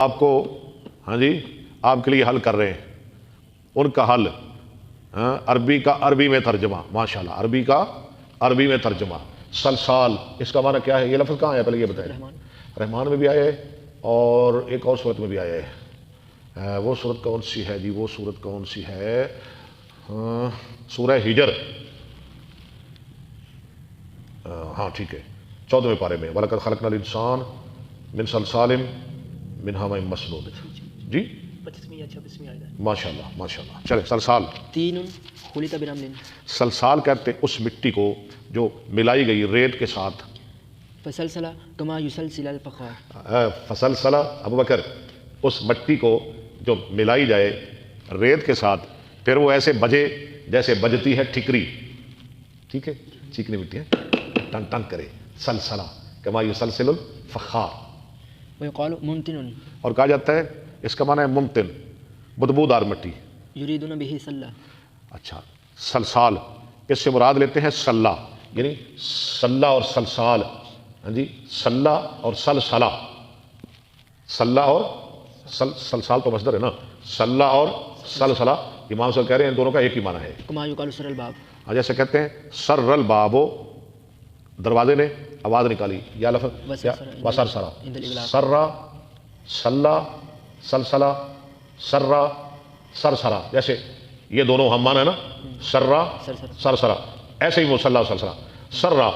آپ کو ہاں جی آپ کے لیے حل کر رہے ہیں، ان کا حل عربی کا عربی میں ترجمہ، ماشاءاللہ عربی کا عربی میں ترجمہ۔ سلسال اس کا معنی کیا ہے؟ یہ لفظ کہاں ہے پہلے یہ بتائیں۔ رحمان میں بھی آیا ہے اور ایک اور صورت میں بھی آیا ہے۔ وہ صورت کون سی ہے جی؟ وہ صورت کون سی ہے؟ سورہ ہجر، ہاں ٹھیک ہے، 14ویں پارے میں وَلَقَدْ خَلَقْنَا الْإِنسَانَ مِنْ صَلْصَالٍ مِنْ حَمَإٍ مَسْنُونٍ جی 25 آیت ہے۔ ماشاءاللہ ماشاءاللہ۔ چلے سلسال، تین خلط برمل، سلسال کہتے اس مٹی کو جو ملائی گئی ریت کے ساتھ۔ فسلسل کما یسلسل الفخار، فسلسلہ ابو بکر، اس مٹی کو جو ملائی جائے ریت کے ساتھ پھر وہ ایسے بجے جیسے بجتی ہے ٹھکری، ٹھیک ہے، چیکنی مٹی ہے ٹن ٹن کرے، سلسلہ کما یسلسل الفخار۔ ویقال ممتن، اور کہا جاتا ہے اس کا معنی ہے ممتن، بدبودار مٹی۔ یریدون بہ سلہ، اچھا سلسال اس سے مراد لیتے ہیں سلہ، یعنی سلہ اور سلسال، ہاں جی سلہ اور سلسلہ، سلہ اور سلسال تو مصدر ہے نا، سلہ اور سلسلہ امام صاحب کہہ رہے ہیں ان دونوں کا ایک ہی معنی ہے۔ کما یقال سر الباب، ہاں جیسے کہتے ہیں سر البابو، دروازے نے آواز نکالی، یا لفظ وسر سرا، سرا سلہ سلسلہ سرا سرسرا، جیسے یہ دونوں ہم معنی ہے نا، سرا سرسرا، ایسے ہی وہ سلہ سلسلہ سرا،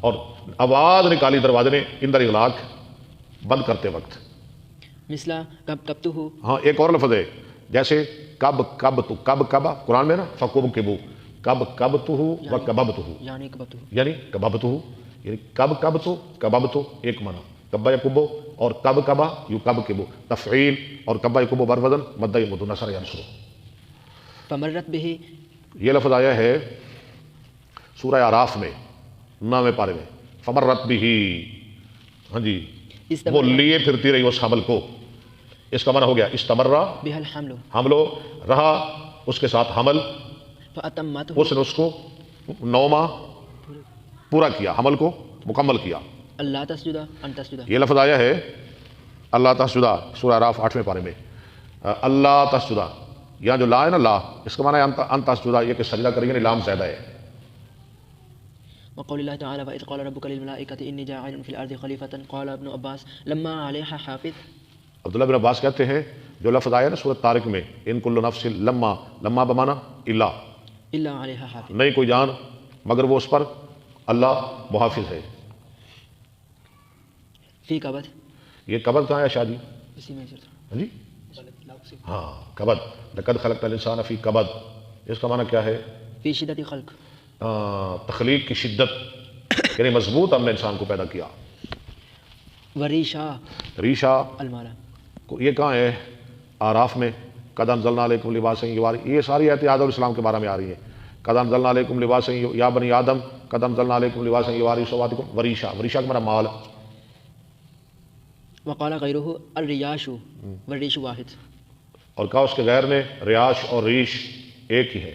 اور آواز نکالی دروازے نے اندر اغلاق بند کرتے وقت۔ مثلا کب کبتہ، ہاں ایک اور لفظ ہے جیسے کب کب تو، کب کبا قرآن میں نا فکوب کبو، کب کب تو و کبب تو، یعنی کبتہ، یعنی کبب تو، یعنی کب کب تو کبب تو ایک معنی، کبا یکبو اور کب کبا یو کب کبو تفعیل، اور کبا یکبو بر وزن مدہ یمد نصر ینصر۔ فمرت بہ، یہ لفظ آیا ہے سورہ اعراف میں 9ویں پارے میں، فمرت بھی، ہاں جی وہ لیے پھرتی رہی اس حمل کو، اس کا معنی ہو گیا استمرہ بہ الحمل، حملو، رہا اس کے ساتھ حمل، فاتمتہ، اس نے اس کو 9 ماہ پورا کیا، حمل کو مکمل کیا۔ اللہ تسجد ان تسجد، یہ لفظ آیا ہے اللہ تسجدہ سورہ اعراف 8ویں پارے میں، اللہ تسجدہ، یہاں جو لا ہے نا لا، اس کا معنی ہے ان تسجدہ، یہ کہ سجدہ کریں گے، لام زیادہ ہے۔ وقول اللہ تعالی وإذ قال ربک للملائکۃ انی جاعل فی الارض خلیفۃ قال ابن عباس لما علیہا حافظ۔ عبداللہ بن عباس کہتے ہیں جو لفظ آیا نا سورۃ طارق میں، ان کل نفس لما، لما بمانا الا، الا علیہا حافظ، نہیں کوئی جان مگر وہ اس پر اللہ محافظ ہے۔ فی کبد، یہ کبد کہاں ہے شاہ جی؟ اسی میں ہاں جی ہاں کبد، لقد خلقنا الانسان فی کبد، اس کا معنی کیا ہے؟ فی شدت خلق، تخلیق کی شدت، یعنی مضبوط ہم نے انسان کو پیدا کیا۔ وریشا ریشا المالا، یہ کہاں ہے؟ آراف میں، قد انزلنا علیکم لباسا یواری، یہ ساری آیتیں آدم علیہ السلام کے بارے میں آ رہی ہیں۔ قد انزلنا علیکم لباسا یا بنی آدم قد انزلنا علیکم لباسا یواری سوآتکم وریشا، وریشا کا معنی مال۔ وقال غیرہ الریاش والریش واحد، اور کہا اس کے غیر نے ریاش اور ریش ایک ہی ہے،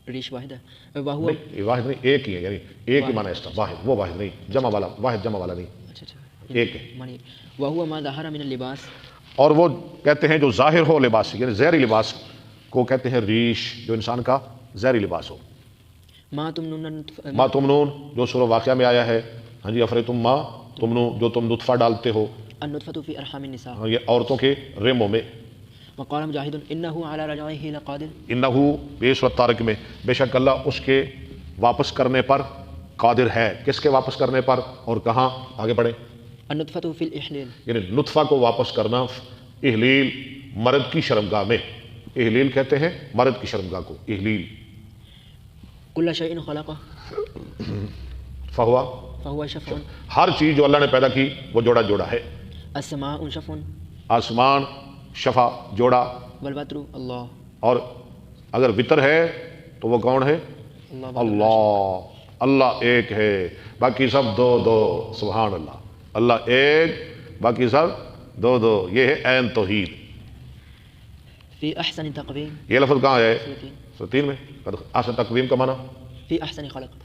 ریش واحد ہے، وہو، نہیں یہ واحد نہیں ایک ہی ہے، یعنی ایک ہی معنی ہے اس کا، واحد وہ واحد نہیں، جمع والا، واحد جمع والا نہیں، اچھا اچھا ایک ہے۔ معنی وہو ما ظہر من اللباس، اور وہ کہتے ہیں جو ظاہر ہو لباس، یعنی ظاہری لباس کو کہتے ہیں ریش، جو انسان کا ظاہری لباس ہو۔ ما تمنون، ما تمنون جو سورہ واقعہ میں آیا ہے، ہاں جی افریتم ما تمنون، جو تم نطفہ ڈالتے ہو، النطفۃ فی ارحام النساء، ہاں یہ عورتوں کے ریموں میں۔ وقال مجاہد انہ علی رجعہ لقادر، انہو بے سورۃ طارق میں، بے شک اللہ اس کے واپس کرنے پر قادر ہے۔ کس کے واپس کرنے پر اور کہاں؟ آگے پڑھیں۔ النطفۃ فی الاحلیل، یعنی نطفہ کو واپس کرنا احلیل، مرد کی شرمگاہ میں، احلیل کہتے ہیں مرد کی شرمگاہ کو، احلیل۔ کل شیء خلقہ فہوا، فہو شفع، ہر چیز جو اللہ نے پیدا کی وہ جوڑا جوڑا ہے۔ السماء شفع، آسمان شفا جوڑا، والوتر اللہ، اور اگر وطر ہے تو وہ کون ہے؟ اللہ، اللہ، اللہ ایک ہے باقی سب دو دو، سبحان اللہ، اللہ ایک باقی سب دو دو، یہ ہے عین توحید۔ فی احسن تقویم، یہ لفظ کہاں ہے؟ سورتین، سورہ 3 میں۔ احسن تقویم کا معنی فی احسن خلق،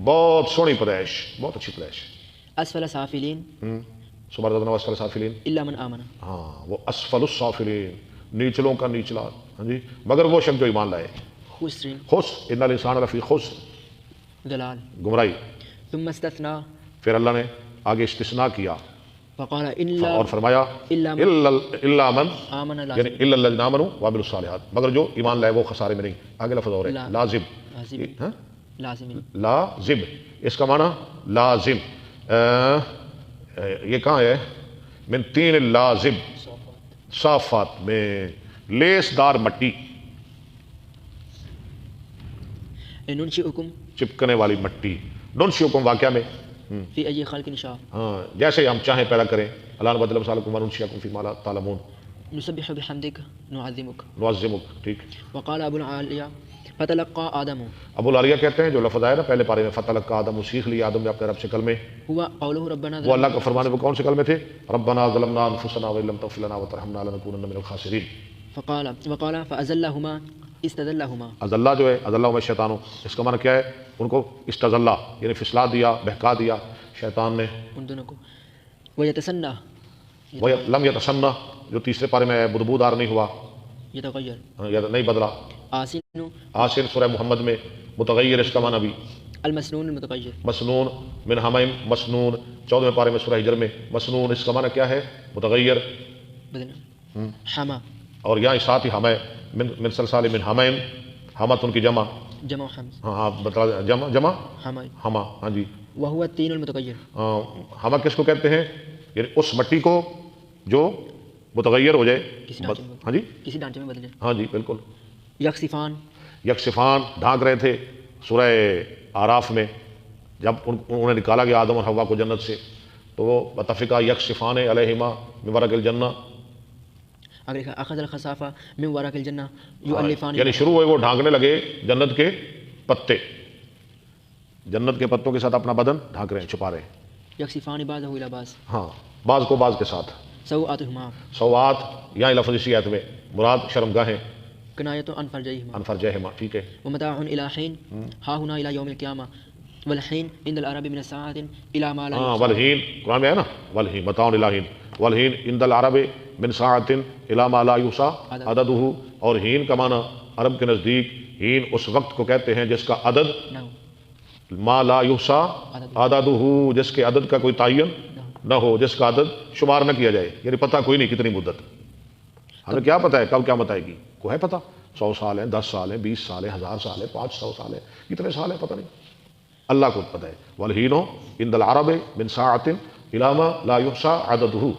بہت سونی پیدائش، بہت اچھی پیدائش۔ اسفل سافلین، ثم رددنا اسفل سافلین، إلا من آمن. ہاں وہ اسفل السافلین، نیچلوں کا نیچلا، ہاں جی، مگر وہ شخص جو ایمان لائے. خسر خسر، ان الانسان لفی خسر، ضلال. گمراہی. ثم استثنى پھر اللہ نے آگے استثناء کیا فقال اور إلا فرمایا إلا من الا من، آمن یعنی لازم. الا الذین آمنوا وعملوا الصالحات، مگر جو ایمان لائے وہ خسارے میں نہیں. آگے لفظ اور ہے لا. لازم. لازم. ہاں؟ لازم. لازم، اس کا معنی لازم. یہ کہاں ہے؟ من تین اللازم، صافات میں لیس دار مٹی، ننشئكم چپکنے والی مٹی. ننشئکم واقعہ میں في أي خلق شاء. ہاں جیسے ہم چاہیں پیدا کریں. اللہ نے بدل مثالکم وننشئکم فی ما لا تعلمون. نسبح بحمدك نعظمك. نعظمک، ٹھیک. وقال أبو العالية فتلقى آدم. ابو العالیہ کہتے ہیں جو لفظ آیا نا پہلے پارے میں، فتلقى آدم، سیکھ لیا آدم نے اپنے رب سے کلمے. هو قوله ربنا وہ اللہ کا فرمانے، وہ کون سے کلمے تھے؟ ربنا ظلمنا انفسنا وان لم تغفر لنا وترحمنا لنكونن من الخاسرین. وقال فأزلهما استذلهما. ازلہ جو ہے، ازلہ شیطانوں، اس کا معنی کیا ہے؟ ان کو استزلہ یعنی پھسلا دیا، بہکا دیا شیطان نے. ان دونوں کو. ويتسنى لم یتسنہ، جو تیسرے پارے میں ہے، بدبودار نہیں ہوا يتغير. یا نہیں بدلا. آسن آسن سورہ محمد میں متغیر، اس کا معنی بھی المسنون المتغير. مسنون من حمیم، مسنون 14ویں پارے میں سورہ ہجر میں مسنون، اس کا معنی کیا ہے؟ متغیر. بدنا حما اور یہاں ساتھ ہی ہمیں من سلسال من حمیم، حمت ان کی جمع. جمع حمز. ہاں ہاں بتا، جمع حما ہما، ہاں جی. وهو التين المتغير. ہما کس کو کہتے ہیں؟ یعنی اس مٹی کو جو متغیر ہو جائے. کسی ڈھانچے میں. ہاں جی، کسی ڈھانچے میں بدل جائے. ہاں جی بالکل. یکسفان. یکسفان ڈھانک رہے تھے سورہ آراف میں، جب انہوں نے نکالا گیا آدم اور حوا کو جنت سے، تو وہ بتفقہ یکسفان علیہما من ورق الجنہ. اگر اخذ الخسافہ من ورق الجنہ یؤلفان. یعنی شروع ہوئے وہ ڈھانکنے لگے جنت کے پتے، جنت کے پتوں کے ساتھ اپنا بدن ڈھانک رہے ہیں، چھپا رہے ہیں. یکسفان بعضہ الی بعض. ہاں، بعض کو بعض کے ساتھ. سوآتہما. سوات یہاں لفظ اسی آیت میں مراد شرمگاہیں. کنایۃ عن فرجیہما. انفرجہما، ٹھیک ہے. ومتاع الی حین ہا ہنا الی یوم القیامہ. والحین عند العرب من الساعۃ الی ما لا ہاں یحصى. والحین، قرآن میں ہے نا والحین، متاع الہین. والحین عند العرب من ساعۃ الی ما لا یحصى عددہ. اور ہین کا معنی عرب کے نزدیک ہین اس وقت کو کہتے ہیں جس کا عدد نہ ہو. ما لا یحصى عددہ، جس کے عدد کا کوئی تعین نہ ہو، جس کا عدد شمار نہ کیا جائے، یعنی پتہ کوئی نہیں کتنی مدت. ہمیں کیا پتہ ہے کب قیامت آئے گی؟ کو ہے پتہ؟ 100 سال ہیں، 10 سال ہیں، 20 سال ہیں، 1000 سال ہیں، 500 سال ہیں، کتنے سال ہیں پتہ نہیں. اللہ کو پتہ ہے. والحین عند العرب من ساعۃ الی ما لا یحصى عددہ.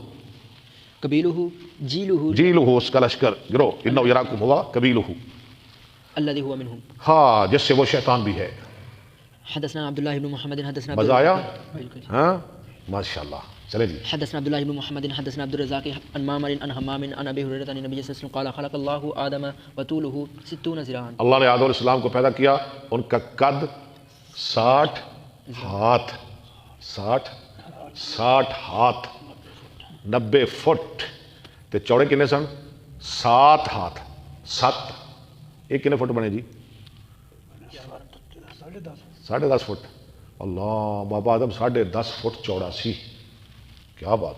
قبیلہ جیلہ جیلہ، اس کا لشکر گرو، انہ یراکم ہوا قبیلہ، الذی هو منہم. ہاں جس سے وہ شیطان بھی ہے. حدثنا عبد الله بن محمد حدثنا مزہ آیا؟ بالکل. ہاں ماشاء اللہ. چلے جی. حدثنا عبد الله بن محمد حدثنا عبد الرزاق عن معمر عن حمام عن ابي هريره عن النبي صلى الله عليه وسلم قال خلق الله آدم وطوله 60 ذراعا. اللہ نے آدم علیہ السلام کو پیدا کیا، ان کا قد 60 ہاتھ، 60 ہاتھ 90 فٹ. تے چوڑے کنے سن؟ 7 ہاتھ. 7 ایک کنے فٹ بنے جی؟ 10.5 فٹ. اللہ، بابا آدم 10.5 فٹ چوڑا سی. کیا بات.